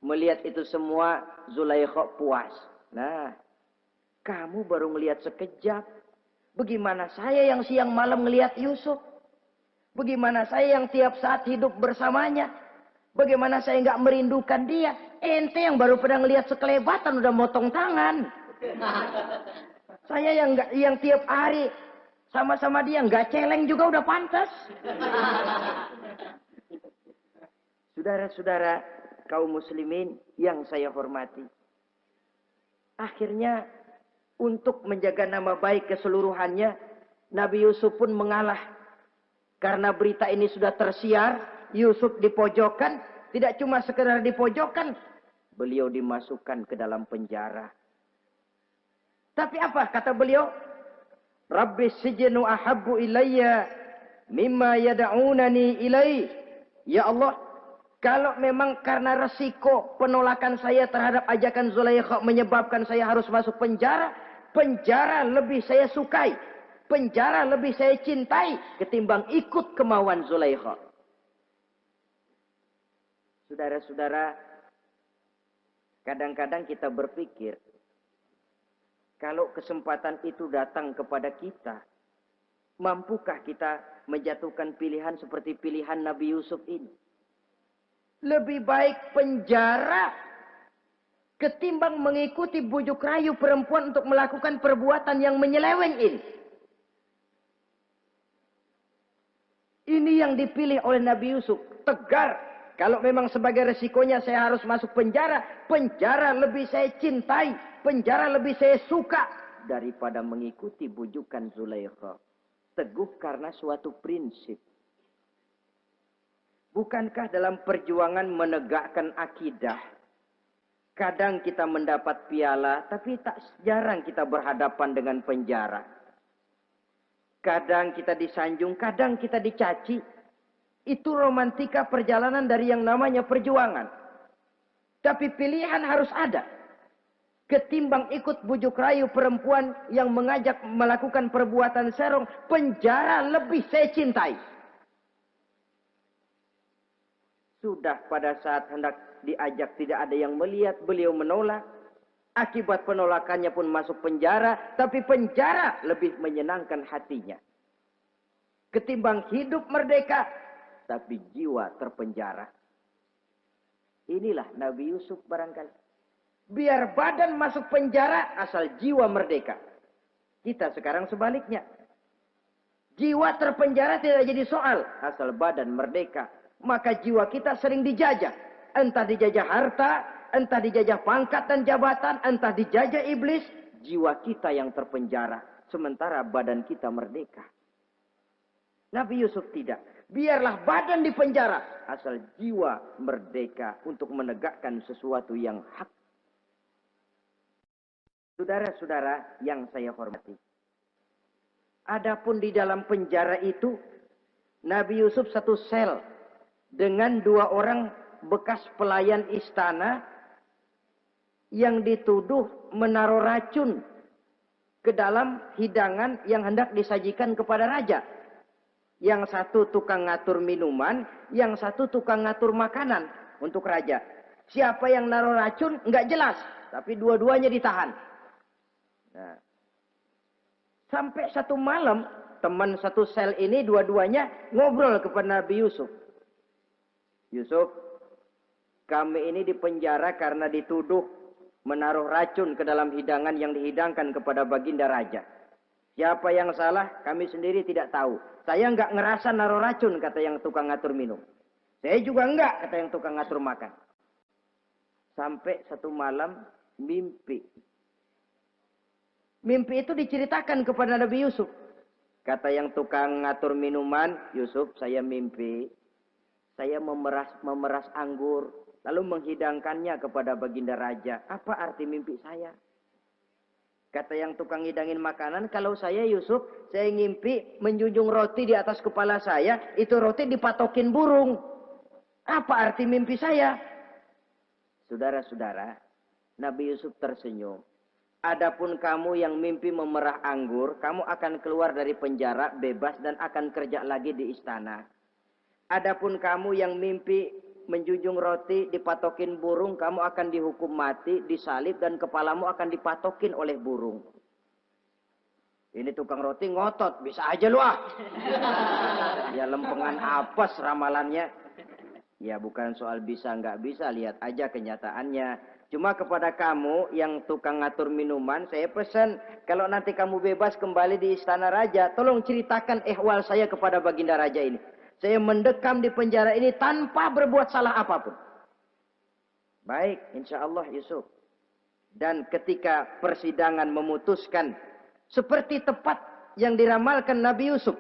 Melihat itu semua, Zulaikha puas. Nah, kamu baru melihat sekejap. Bagaimana saya yang siang malam melihat Yusuf? Bagaimana saya yang tiap saat hidup bersamanya? Bagaimana saya nggak merindukan dia? Ente yang baru pernah ngelihat sekelebatan udah motong tangan. Saya yang tiap hari sama-sama dia nggak celeng juga udah pantas. Saudara-saudara kaum muslimin yang saya hormati. Akhirnya untuk menjaga nama baik keseluruhannya, Nabi Yusuf pun mengalah. Karena berita ini sudah tersiar, Yusuf dipojokkan, tidak cuma sekedar dipojokkan, beliau dimasukkan ke dalam penjara. Tapi apa kata beliau? Rabbi sijnu ahabbu ilayya mimma yad'unani ilai. Ya Allah, kalau memang karena resiko penolakan saya terhadap ajakan Zulaikha menyebabkan saya harus masuk penjara, penjara lebih saya sukai, penjara lebih saya cintai ketimbang ikut kemauan Zulaikha. Saudara-saudara, kadang-kadang kita berpikir, kalau kesempatan itu datang kepada kita, mampukah kita menjatuhkan pilihan seperti pilihan Nabi Yusuf ini? Lebih baik penjara ketimbang mengikuti bujuk rayu perempuan untuk melakukan perbuatan yang menyeleweng ini. Ini yang dipilih oleh Nabi Yusuf. Tegar. Kalau memang sebagai resikonya saya harus masuk penjara, penjara lebih saya cintai, penjara lebih saya suka daripada mengikuti bujukan Zulaikha. Teguh karena suatu prinsip. Bukankah dalam perjuangan menegakkan akidah, Kadang kita mendapat piala, tapi tak jarang kita berhadapan dengan penjara. Kadang kita disanjung, kadang kita dicaci. Itu romantika perjalanan dari yang namanya perjuangan. Tapi pilihan harus ada. Ketimbang ikut bujuk rayu perempuan yang mengajak melakukan perbuatan serong, penjara lebih saya cintai. Sudah pada saat hendak diajak tidak ada yang melihat, beliau menolak. Akibat penolakannya pun masuk penjara, tapi penjara lebih menyenangkan hatinya. Ketimbang hidup merdeka, tapi jiwa terpenjara. Inilah Nabi Yusuf barangkali. Biar badan masuk penjara, asal jiwa merdeka. Kita sekarang sebaliknya. Jiwa terpenjara tidak jadi soal, asal badan merdeka. Maka jiwa kita sering dijajah. Entah dijajah harta, entah dijajah pangkat dan jabatan, entah dijajah iblis. Jiwa kita yang terpenjara. Sementara badan kita merdeka. Nabi Yusuf tidak. Biarlah badan dipenjara. Asal jiwa merdeka untuk menegakkan sesuatu yang hak. Saudara-saudara yang saya hormati. Adapun di dalam penjara itu, Nabi Yusuf satu sel dengan 2 orang bekas pelayan istana yang dituduh menaruh racun ke dalam hidangan yang hendak disajikan kepada raja. Yang satu tukang ngatur minuman, yang satu tukang ngatur makanan untuk raja. Siapa yang naruh racun nggak jelas, tapi dua-duanya ditahan. Nah, sampai satu malam teman satu sel ini dua-duanya ngobrol kepada Nabi Yusuf. Yusuf, kami ini dipenjara karena dituduh menaruh racun ke dalam hidangan yang dihidangkan kepada baginda raja. Siapa yang salah, kami sendiri tidak tahu. Saya enggak ngerasa naruh racun, kata yang tukang ngatur minum. Saya juga enggak, kata yang tukang ngatur makan. Sampai satu malam, mimpi. Mimpi itu diceritakan kepada Nabi Yusuf. Kata yang tukang ngatur minuman, Yusuf, saya mimpi. Saya memeras anggur, lalu menghidangkannya kepada baginda raja. Apa arti mimpi saya? Kata yang tukang hidangin makanan, kalau saya Yusuf, saya ngimpi menjunjung roti di atas kepala saya, itu roti dipatokin burung. Apa arti mimpi saya? Saudara-saudara, Nabi Yusuf tersenyum. Adapun kamu yang mimpi memerah anggur, kamu akan keluar dari penjara bebas dan akan kerja lagi di istana. Adapun kamu yang mimpi menjunjung roti dipatokin burung, kamu akan dihukum mati, disalib dan kepalamu akan dipatokin oleh burung. Ini tukang roti ngotot, bisa aja lu ah. Ya lempengan apes ramalannya. Ya bukan soal bisa nggak bisa, lihat aja kenyataannya. Cuma kepada kamu yang tukang ngatur minuman, saya pesan kalau nanti kamu bebas kembali di istana raja, tolong ceritakan ihwal saya kepada baginda raja ini. Saya mendekam di penjara ini tanpa berbuat salah apapun. Baik, insya Allah Yusuf. Dan ketika persidangan memutuskan seperti tepat yang diramalkan Nabi Yusuf.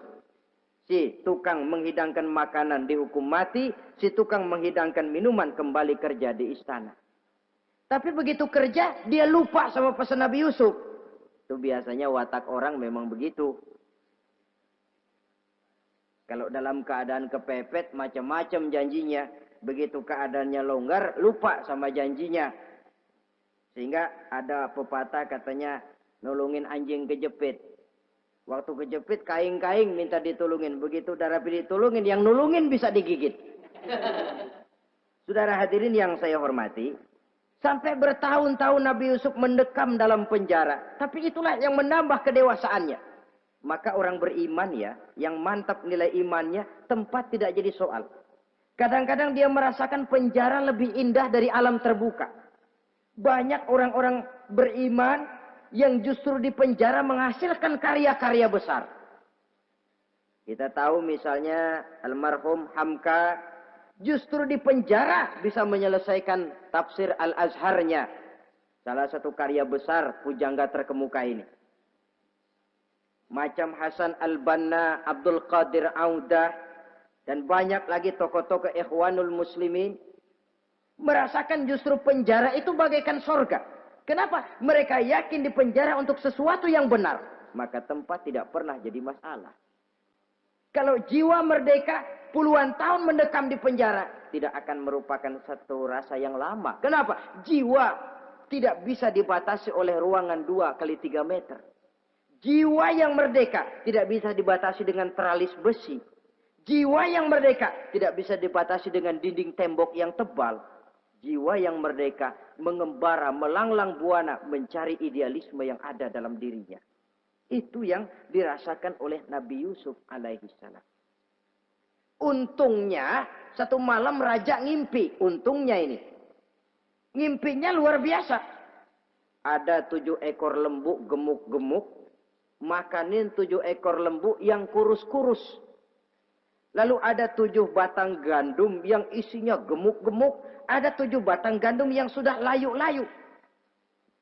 Si tukang menghidangkan makanan dihukum mati, si tukang menghidangkan minuman kembali kerja di istana. Tapi begitu kerja, dia lupa sama pesan Nabi Yusuf. Itu biasanya watak orang memang begitu. Kalau dalam keadaan kepepet, macam-macam janjinya. Begitu keadaannya longgar, lupa sama janjinya. Sehingga ada pepatah katanya, nolongin anjing kejepit. Waktu kejepit, kaing-kaing minta ditolongin. Begitu udah rapi ditolongin, yang nolongin bisa digigit. Saudara hadirin yang saya hormati, sampai bertahun-tahun Nabi Yusuf mendekam dalam penjara. Tapi itulah yang menambah kedewasaannya. Maka orang beriman ya, yang mantap nilai imannya, tempat tidak jadi soal. Kadang-kadang dia merasakan penjara lebih indah dari alam terbuka. Banyak orang-orang beriman yang justru di penjara menghasilkan karya-karya besar. Kita tahu misalnya almarhum Hamka, justru di penjara bisa menyelesaikan tafsir Al-Azharnya. Salah satu karya besar pujangga terkemuka ini. Macam Hasan Al-Banna, Abdul Qadir Audah, dan banyak lagi tokoh-tokoh Ikhwanul Muslimin Merasakan justru penjara itu bagaikan sorga. Kenapa? Mereka yakin di penjara untuk sesuatu yang benar. Maka tempat tidak pernah jadi masalah. Kalau jiwa merdeka puluhan tahun mendekam di penjara, tidak akan merupakan satu rasa yang lama. Kenapa? Jiwa tidak bisa dibatasi oleh ruangan 2 kali 3 meter. Jiwa yang merdeka tidak bisa dibatasi dengan teralis besi. Jiwa yang merdeka tidak bisa dibatasi dengan dinding tembok yang tebal. Jiwa yang merdeka mengembara, melanglang buana, mencari idealisme yang ada dalam dirinya. Itu yang dirasakan oleh Nabi Yusuf alaihi salam. Untungnya, satu malam raja ngimpi. Untungnya ini. Ngimpinya luar biasa. Ada 7 ekor lembu gemuk-gemuk. Makanin 7 ekor lembu yang kurus-kurus. Lalu ada 7 batang gandum yang isinya gemuk-gemuk. Ada 7 batang gandum yang sudah layu-layu.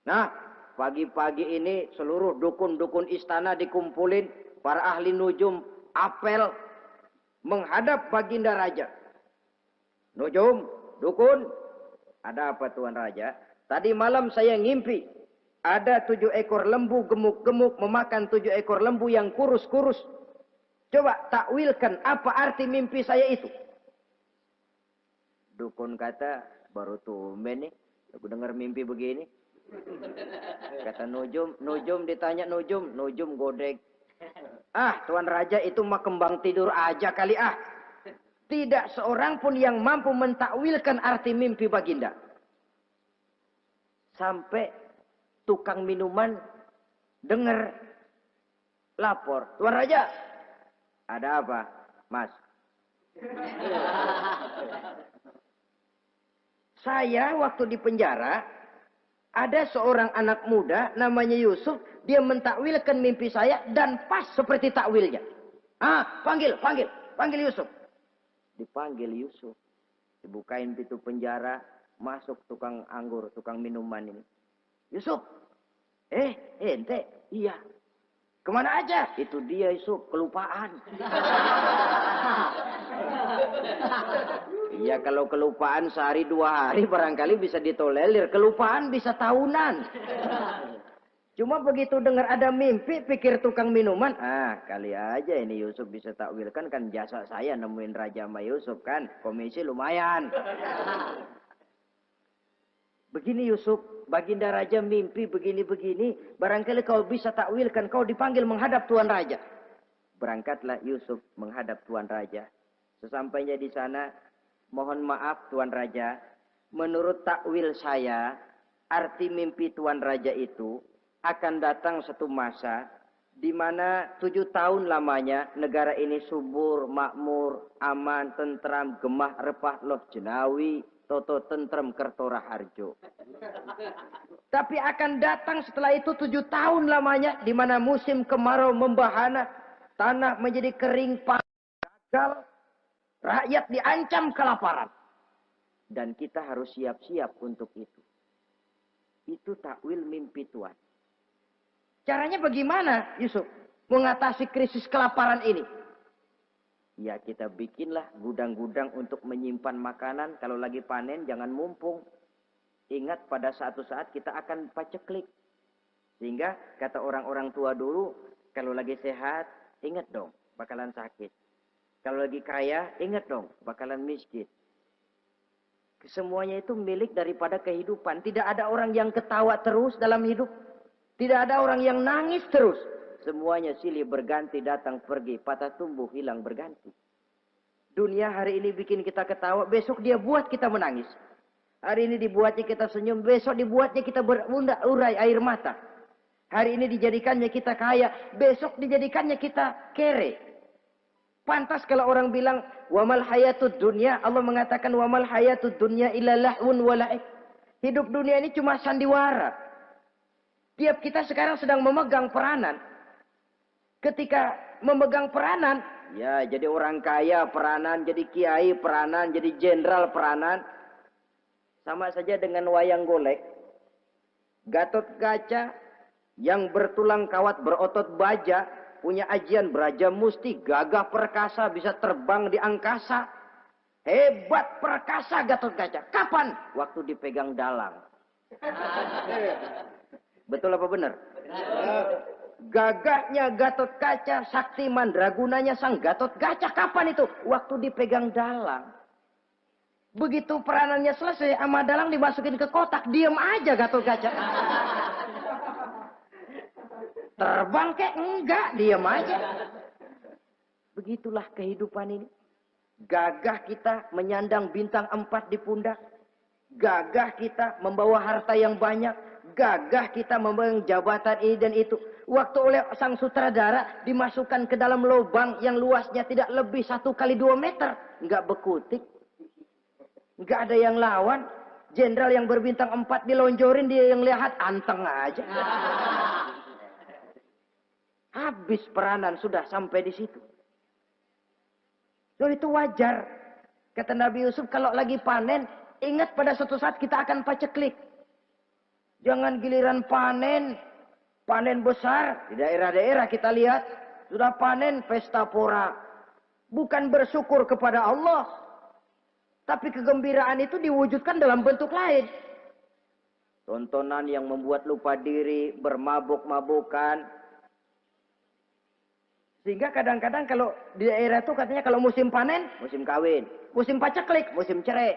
Nah, pagi-pagi ini seluruh dukun-dukun istana dikumpulin. Para ahli nujum apel menghadap baginda raja. Nujum, dukun, ada apa Tuan Raja? Tadi malam saya ngimpi. Ada 7 ekor lembu gemuk-gemuk memakan 7 ekor lembu yang kurus-kurus. Coba takwilkan apa arti mimpi saya itu. Dukun kata, baru tumben nih. Aku dengar mimpi begini. Kata Nujum ditanya Nujum godek. Ah, Tuan Raja itu mah kembang tidur aja kali ah. Tidak seorang pun yang mampu mentakwilkan arti mimpi baginda. Sampai tukang minuman dengar lapor. Tuan Raja, ada apa, Mas? Saya waktu di penjara, ada seorang anak muda namanya Yusuf. Dia mentakwilkan mimpi saya dan pas seperti takwilnya. Ah, panggil Yusuf. Dipanggil Yusuf. Dibukain pintu penjara, masuk tukang anggur, tukang minuman ini. Yusuf, ente, iya. Kemana aja? Itu dia Yusuf, kelupaan. Iya, kalau kelupaan sehari 2 hari barangkali bisa ditolerir. Kelupaan bisa tahunan. Cuma begitu dengar ada mimpi, pikir tukang minuman. Ah, kali aja ini Yusuf bisa takwilkan, kan jasa saya nemuin Raja sama Yusuf kan. Komisi lumayan. Begini Yusuf, baginda raja mimpi begini-begini. Barangkali kau bisa takwilkan, kau dipanggil menghadap Tuan Raja. Berangkatlah Yusuf menghadap Tuan Raja. Sesampainya di sana, mohon maaf Tuan Raja. Menurut takwil saya, arti mimpi Tuan Raja itu akan datang satu masa di mana 7 tahun lamanya negara ini subur, makmur, aman, tentram, gemah, repah, loh jenawi, toto tentrem kertora harjo. Tapi akan datang setelah itu 7 tahun lamanya di mana musim kemarau membahana, tanah menjadi kering, gagal, rakyat diancam kelaparan. Dan kita harus siap-siap untuk itu. Itu takwil mimpi Tuhan. Caranya bagaimana Yusuf mengatasi krisis kelaparan ini? Ya kita bikinlah gudang-gudang untuk menyimpan makanan. Kalau lagi panen jangan mumpung. Ingat pada suatu saat kita akan paceklik. Sehingga kata orang-orang tua dulu, kalau lagi sehat, ingat dong bakalan sakit. Kalau lagi kaya, ingat dong bakalan miskin. Semuanya itu milik daripada kehidupan. Tidak ada orang yang ketawa terus dalam hidup. Tidak ada orang yang nangis terus. Semuanya silih berganti, datang pergi, patah tumbuh, hilang berganti. Dunia hari ini bikin kita ketawa, besok dia buat kita menangis. Hari ini dibuatnya kita senyum, besok dibuatnya kita berurai air mata. Hari ini dijadikannya kita kaya, besok dijadikannya kita kere. Pantas kalau orang bilang, wamal hayatud dunya, Allah mengatakan wamal hayatud dunya illa lahun wa la'ib. Hidup dunia ini cuma sandiwara. Tiap kita sekarang sedang memegang peranan. Ketika memegang peranan, ya jadi orang kaya peranan, jadi kiai peranan, jadi jenderal peranan. Sama saja dengan wayang golek. Gatot Kaca yang bertulang kawat berotot baja, punya ajian beraja musti, gagah perkasa, bisa terbang di angkasa. Hebat, perkasa Gatot Kaca. Kapan? Waktu dipegang dalang. Betul apa benar? Gagahnya Gatot Kaca, sakti mandragunanya sang Gatot Kaca. Kapan itu? Waktu dipegang dalang. Begitu peranannya selesai, sama dalang dimasukin ke kotak, diem aja Gatot Kaca. Terbang kek? Enggak, diem aja. Begitulah kehidupan ini. Gagah kita menyandang bintang 4 di pundak. Gagah kita membawa harta yang banyak. Gagah kita membawa jabatan ini dan itu. Waktu oleh sang sutradara dimasukkan ke dalam lubang yang luasnya tidak lebih 1 kali 2 meter. Enggak bekutik. Enggak ada yang lawan. Jenderal yang berbintang 4 dilonjorin, dia yang lihat anteng aja. Habis peranan sudah sampai di situ. So, itu wajar. Kata Nabi Yusuf, kalau lagi panen, ingat pada suatu saat kita akan paceklik. Jangan giliran panen, panen besar. Di daerah-daerah kita lihat, sudah panen pesta pora. Bukan bersyukur kepada Allah. Tapi kegembiraan itu diwujudkan dalam bentuk lain. Tontonan yang membuat lupa diri, bermabuk-mabukan. Sehingga kadang-kadang kalau di daerah itu katanya kalau musim panen, musim kawin. Musim paceklik, musim cerai.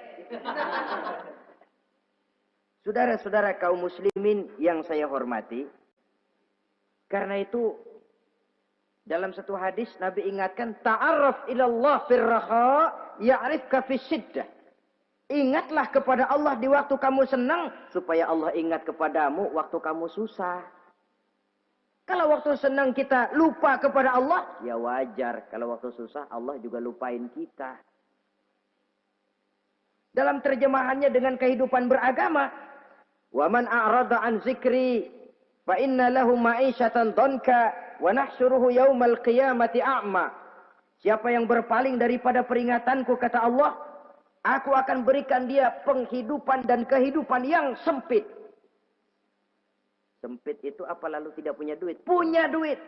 Saudara-saudara kaum muslimin yang saya hormati. Karena itu, dalam satu hadis Nabi ingatkan, ta'arraf ilallah firraha ya'rifka fisyiddah. Ingatlah kepada Allah di waktu kamu senang, supaya Allah ingat kepadamu waktu kamu susah. Kalau waktu senang kita lupa kepada Allah, ya wajar. Kalau waktu susah, Allah juga lupain kita. Dalam terjemahannya dengan kehidupan beragama, وَمَنْ أَعْرَضَ عَنْ ذِكْرِي فَإِنَّ لَهُ مَعِيشَةً ضَنْكَ وَنَحْشُرُهُ يَوْمَ الْقِيَامَةِ أَعْمَى. Siapa yang berpaling daripada peringatanku, kata Allah, aku akan berikan dia penghidupan dan kehidupan yang sempit. Sempit itu apa lalu tidak punya duit? Punya duit.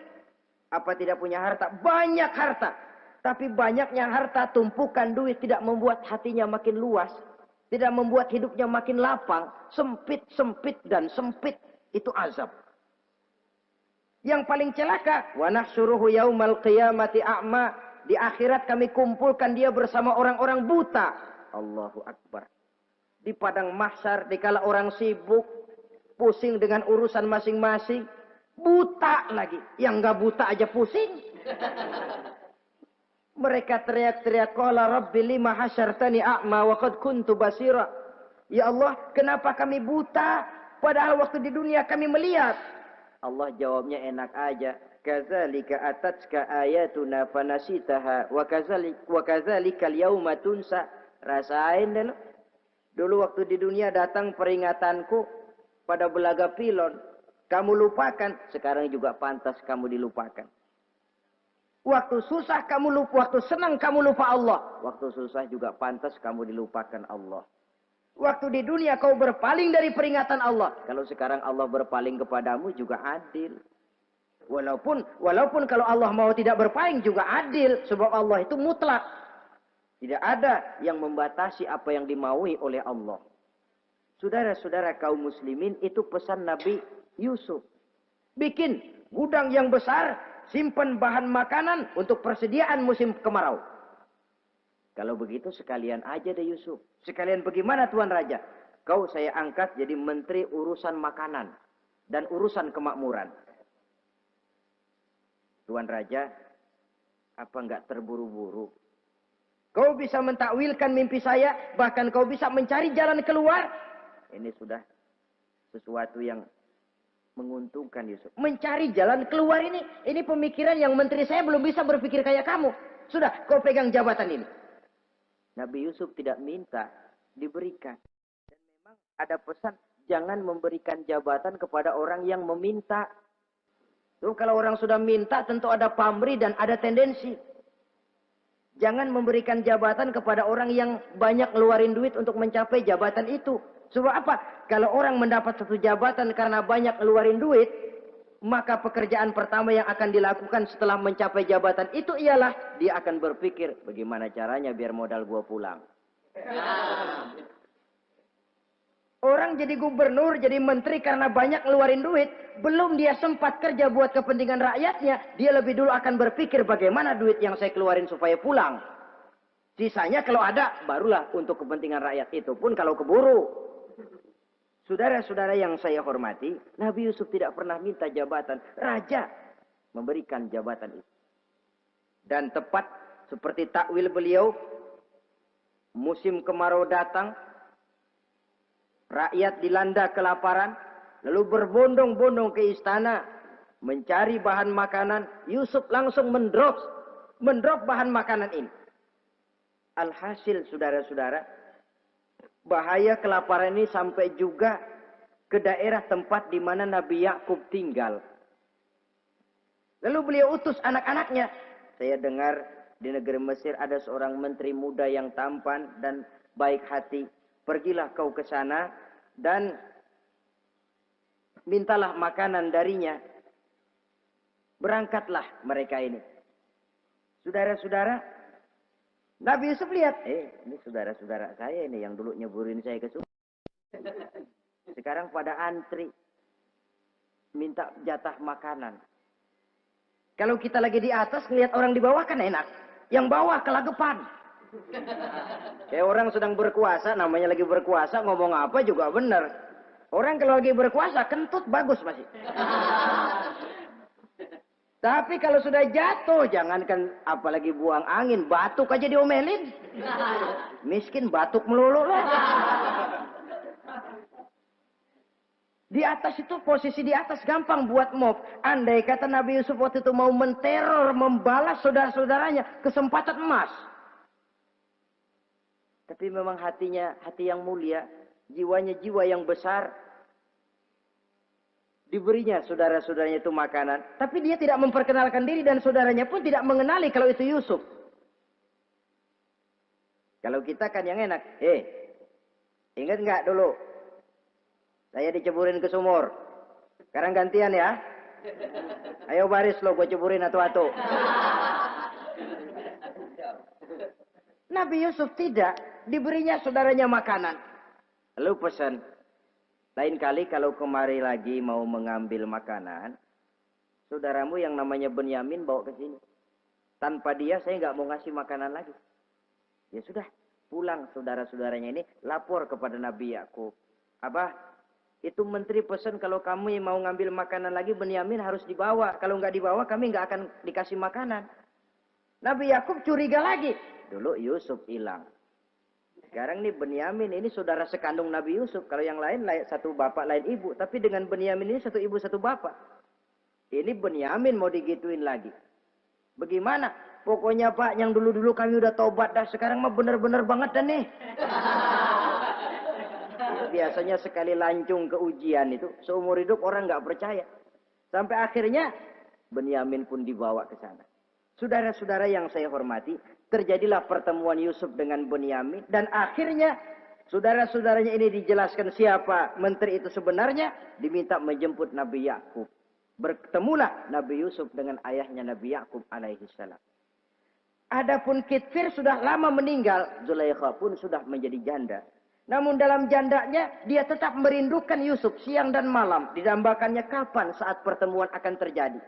Apa tidak punya harta? Banyak harta. Tapi banyaknya harta, tumpukan duit tidak membuat hatinya makin luas. Tidak membuat hidupnya makin lapang. Sempit, sempit, dan sempit. Itu azab. Yang paling celaka. Wa nahsyuruhu yaumal qiyamati a'ma. Di akhirat kami kumpulkan dia bersama orang-orang buta. Allahu Akbar. Di padang mahsyar, dikala orang sibuk, pusing dengan urusan masing-masing. Buta lagi. Yang enggak buta aja pusing. Mereka teriak-teriak. Qala rabbi lima hasyartani a'ma wa qad kuntu basira. Ya Allah, kenapa kami buta? Padahal waktu di dunia kami melihat. Allah jawabnya enak aja. Kadzalika atatska ayatuna fanasitaha. Wa kadzalikal yauma tunsa. Rasain deh lo. Dulu waktu di dunia datang peringatanku. Pada belaga pilon, kamu lupakan, sekarang juga pantas kamu dilupakan. Waktu susah kamu lupa, waktu senang kamu lupa Allah. Waktu susah juga pantas kamu dilupakan Allah. Waktu di dunia kau berpaling dari peringatan Allah. Kalau sekarang Allah berpaling kepadamu juga adil. Walaupun kalau Allah mau tidak berpaling juga adil. Sebab Allah itu mutlak. Tidak ada yang membatasi apa yang dimaui oleh Allah. Saudara-saudara kaum muslimin, itu pesan Nabi Yusuf. Bikin gudang yang besar, simpan bahan makanan untuk persediaan musim kemarau. Kalau begitu sekalian aja deh Yusuf. Sekalian bagaimana Tuan Raja? Kau saya angkat jadi menteri urusan makanan dan urusan kemakmuran. Tuan Raja, apa enggak terburu-buru? Kau bisa mentakwilkan mimpi saya, bahkan kau bisa mencari jalan keluar. Ini sudah sesuatu yang menguntungkan Yusuf. Mencari jalan keluar ini pemikiran yang menteri saya belum bisa berpikir kayak kamu. Sudah, kau pegang jabatan ini. Nabi Yusuf tidak minta, diberikan. Dan memang ada pesan, jangan memberikan jabatan kepada orang yang meminta. Tuh, kalau orang sudah minta, tentu ada pamrih dan ada tendensi. Jangan memberikan jabatan kepada orang yang banyak ngeluarin duit untuk mencapai jabatan itu. Sebab apa? Kalau orang mendapat satu jabatan karena banyak ngeluarin duit, maka pekerjaan pertama yang akan dilakukan setelah mencapai jabatan itu ialah dia akan berpikir bagaimana caranya biar modal gua pulang. Orang jadi gubernur, jadi menteri karena banyak ngeluarin duit. Belum dia sempat kerja buat kepentingan rakyatnya. Dia lebih dulu akan berpikir bagaimana duit yang saya keluarin supaya pulang. Sisanya kalau ada, barulah untuk kepentingan rakyat. Itu pun kalau keburu. Saudara-saudara yang saya hormati, Nabi Yusuf tidak pernah minta jabatan. Raja memberikan jabatan itu. Dan tepat seperti takwil beliau, musim kemarau datang, rakyat dilanda kelaparan, lalu berbondong-bondong ke istana mencari bahan makanan. Yusuf langsung mendrop bahan makanan ini. Alhasil saudara-saudara, bahaya kelaparan ini sampai juga ke daerah tempat di mana Nabi Yakub tinggal. Lalu beliau utus anak-anaknya. Saya dengar di negeri Mesir ada seorang menteri muda yang tampan dan baik hati. Pergilah kau ke sana dan mintalah makanan darinya. Berangkatlah mereka ini. Saudara-saudara, Nabi Yusuf lihat, ini saudara-saudara saya ini yang dulu nyeburin saya ke sungai. Sekarang pada antri minta jatah makanan. Kalau kita lagi di atas ngelihat orang di bawah kan enak. Yang bawah kelagepan. Kayak orang sedang berkuasa, namanya lagi berkuasa, ngomong apa juga benar. Orang kalau lagi berkuasa, kentut bagus masih. Tapi kalau sudah jatuh, jangankan apalagi buang angin, batuk aja diomelin. Miskin batuk melulu lah. Di atas itu, posisi di atas gampang buat mob. Andai kata Nabi Yusuf waktu itu mau menteror, membalas saudara-saudaranya, kesempatan emas. Tapi memang hatinya, hati yang mulia. Jiwanya jiwa yang besar. Diberinya saudara-saudaranya itu makanan. Tapi dia tidak memperkenalkan diri dan saudaranya pun tidak mengenali kalau itu Yusuf. Kalau kita kan yang enak. Ingat nggak dulu? Saya diceburin ke sumur. Sekarang gantian ya. Ayo baris lo, gue ceburin atu-atu. Nabi Yusuf tidak. Diberinya saudaranya makanan. Lalu pesan. Lain kali kalau kemari lagi mau mengambil makanan. Saudaramu yang namanya Benyamin bawa ke sini. Tanpa dia saya nggak mau ngasih makanan lagi. Ya sudah. Pulang saudara-saudaranya ini. Lapor kepada Nabi Yakub. Abah. Itu menteri pesan kalau kamu mau ngambil makanan lagi Benyamin harus dibawa. Kalau nggak dibawa kami nggak akan dikasih makanan. Nabi Yakub curiga lagi. Dulu Yusuf hilang. Sekarang nih Benyamin ini saudara sekandung Nabi Yusuf. Kalau yang lain satu bapak lain ibu. Tapi dengan Benyamin ini satu ibu satu bapak. Ini Benyamin mau digituin lagi. Bagaimana? Pokoknya Pak yang dulu-dulu kami udah tobat dah. Sekarang mah bener-bener banget dah nih. Biasanya sekali lancung ke ujian itu. Seumur hidup orang nggak percaya. Sampai akhirnya Benyamin pun dibawa ke sana. Saudara-saudara yang saya hormati, terjadilah pertemuan Yusuf dengan Benyamin. Dan akhirnya, saudara-saudaranya ini dijelaskan siapa menteri itu sebenarnya. Diminta menjemput Nabi Yakub. Bertemulah Nabi Yusuf dengan ayahnya Nabi Yakub alaihissalam. Adapun Kitfir sudah lama meninggal. Zulaikha pun sudah menjadi janda. Namun dalam jandanya, dia tetap merindukan Yusuf siang dan malam. Didambakannya kapan saat pertemuan akan terjadi.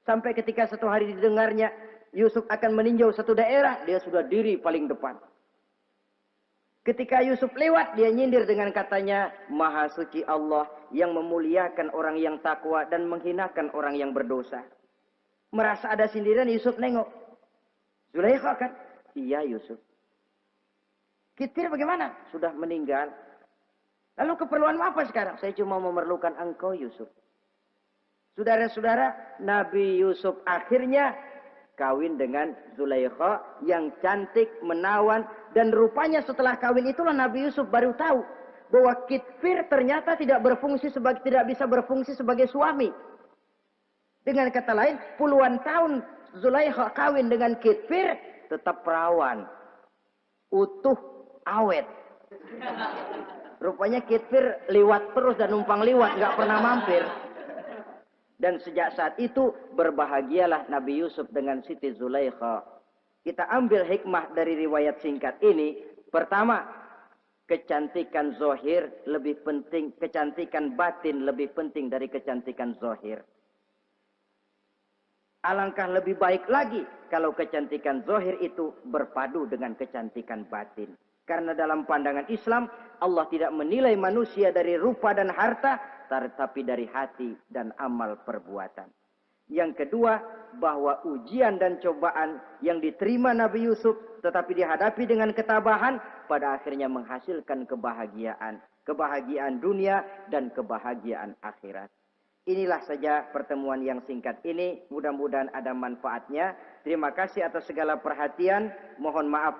Sampai ketika satu hari didengarnya, Yusuf akan meninjau satu daerah, dia sudah diri paling depan. Ketika Yusuf lewat, dia nyindir dengan katanya, Maha suci Allah yang memuliakan orang yang takwa dan menghinakan orang yang berdosa. Merasa ada sindiran, Yusuf nengok. Zulaikha kan? Iya Yusuf. Kitfir bagaimana? Sudah meninggal. Lalu keperluanmu apa sekarang? Saya cuma memerlukan engkau Yusuf. Saudara-saudara, Nabi Yusuf akhirnya kawin dengan Zulaikha yang cantik, menawan. Dan rupanya setelah kawin itulah Nabi Yusuf baru tahu bahwa Kitfir ternyata tidak bisa berfungsi sebagai suami. Dengan kata lain, puluhan tahun Zulaikha kawin dengan Kitfir tetap perawan. Utuh, awet. Rupanya Kitfir liwat terus dan numpang liwat, nggak pernah mampir. Dan sejak saat itu berbahagialah Nabi Yusuf dengan Siti Zulaikha. Kita ambil hikmah dari riwayat singkat ini. Pertama, kecantikan zohir lebih penting, kecantikan batin lebih penting dari kecantikan zohir. Alangkah lebih baik lagi kalau kecantikan zohir itu berpadu dengan kecantikan batin. Karena dalam pandangan Islam, Allah tidak menilai manusia dari rupa dan harta, tetapi dari hati dan amal perbuatan. Yang kedua, bahwa ujian dan cobaan yang diterima Nabi Yusuf, tetapi dihadapi dengan ketabahan, pada akhirnya menghasilkan kebahagiaan. Kebahagiaan dunia dan kebahagiaan akhirat. Inilah saja pertemuan yang singkat ini. Mudah-mudahan ada manfaatnya. Terima kasih atas segala perhatian. Mohon maaf.